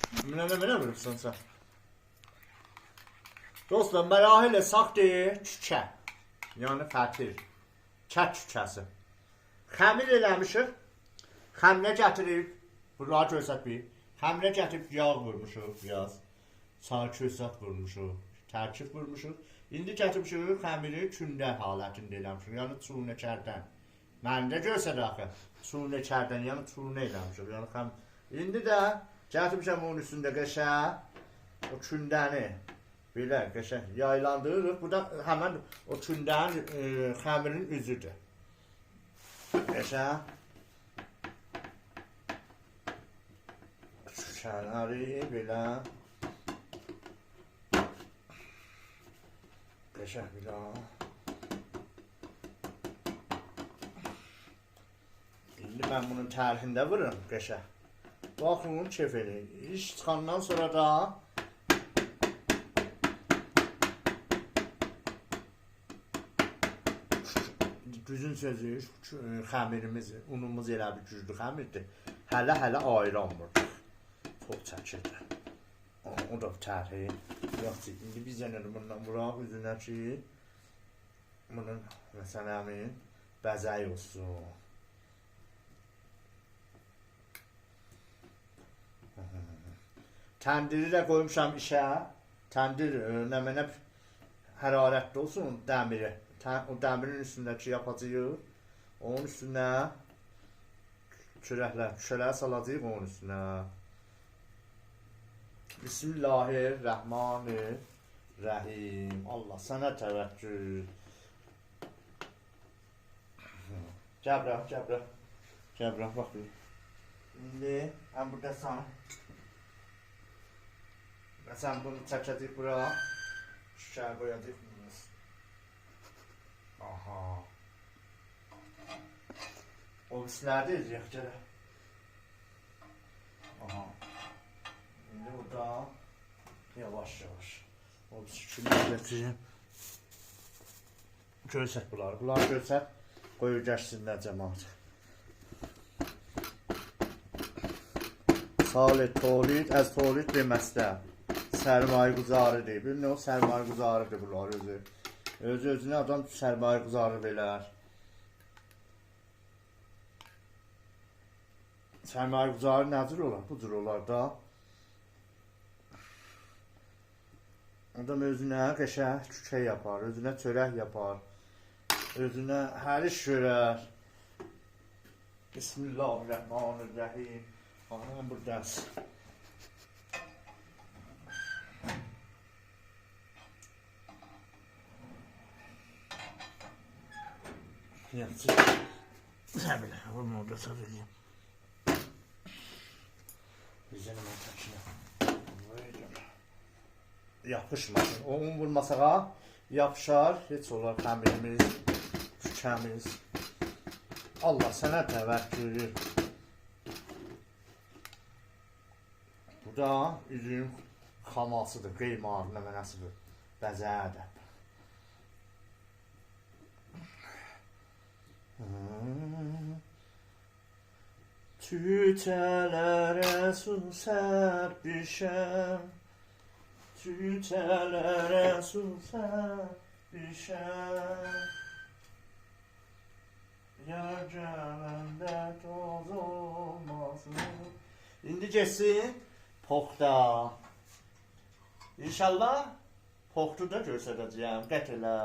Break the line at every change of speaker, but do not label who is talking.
Mənə vurursan sən. Dostlar, mərahil sağ deyir, çükə. Yəni fətir. Çək çükəsi. Xəmir eləmişik. Xəmirə gətirib, bunları görsət bir. Xəmirə gətirib yağ vurmuşuq, biraz. Sarımsaq vurmuşuq, tərkib vurmuşuq. İndi gətirmişik xəmiri kündə halətində eləmişik. Yəni çurnəkərdən. Məndə görsət axı. Çurnəkərdən, yəni çurnə eləmişik. Yəni xəmir. İndi də gətirmişəm onun üstündə qəşəng o kündəni belə qəşəng yaylandırırıq. Bu da həmən o kündənin xəmirin üzüdür. Qəşəng. Kənarı belə. Qəşəng belə. İndi mən bunun tərhində vururum qəşəng. Baxın onun kefini. İş çıxandan sonra da düzün sözü, xəmirimiz, unumuz elə bir güclü xəmirdir. Hələ ayran vurduq. Çox çəkirdi. O da tərhi. Yox, indi biz yenə bundan vuraq üzünə ki, bunun məsələn bəzəyi olsun. Təndiri də qoymuşam işə. Təndir nə mənə hərarətli olsun dəmiri. O dəmirin üstündəki yapacağıq. Onun üstünə çörəklər salacağıq onun üstünə. Bismillahirrahmanirrahim. Allah sənə təvəkkül. Cəbrah, bax bir. İndi mən burada sən. Sən bunu çəkəcək bura. Şüşəyə qoyacaq bunu. Aha. O birisləri edəcək gələ. Aha. İndi burada yavaş. O birisini gətirəcəm. Görsət bunları. Bunları görsət. Qoyur gəşsinlər cəmaat. Salih tolid, əz tolid deməzdə. Sərmayə quzarıdır. Bilin o sərmayə quzarıdır bunlar özü. Özünə adam sərmayə quzarı velər. Sərmayə quzarı nədir olar? Bu cür olar da. Adam özünə qəşəng çükə yapar, özünə çörək yapar, özünə hər iş görər. Bismillahirrahmanirrahim. Anam buradasın. Yapsın. Sen bile bunu orada satacağım. Güzelim arkadaşlar. Yapışmasın. O un vurmasağa yapışar. Hiç olar xəmirimiz, tükəmiz. Allah sənə təvəkkül. Bu da üzüm xamasıdır. Qeymarına mənəsidir. Bəzədir. Tütələrə su səpmişəm, tütələrə su səpmişəm, yar gələndə toz olmasın. İndi geçsin poxta. İnşallah poxtu da göstərəcəyəm, qət elə.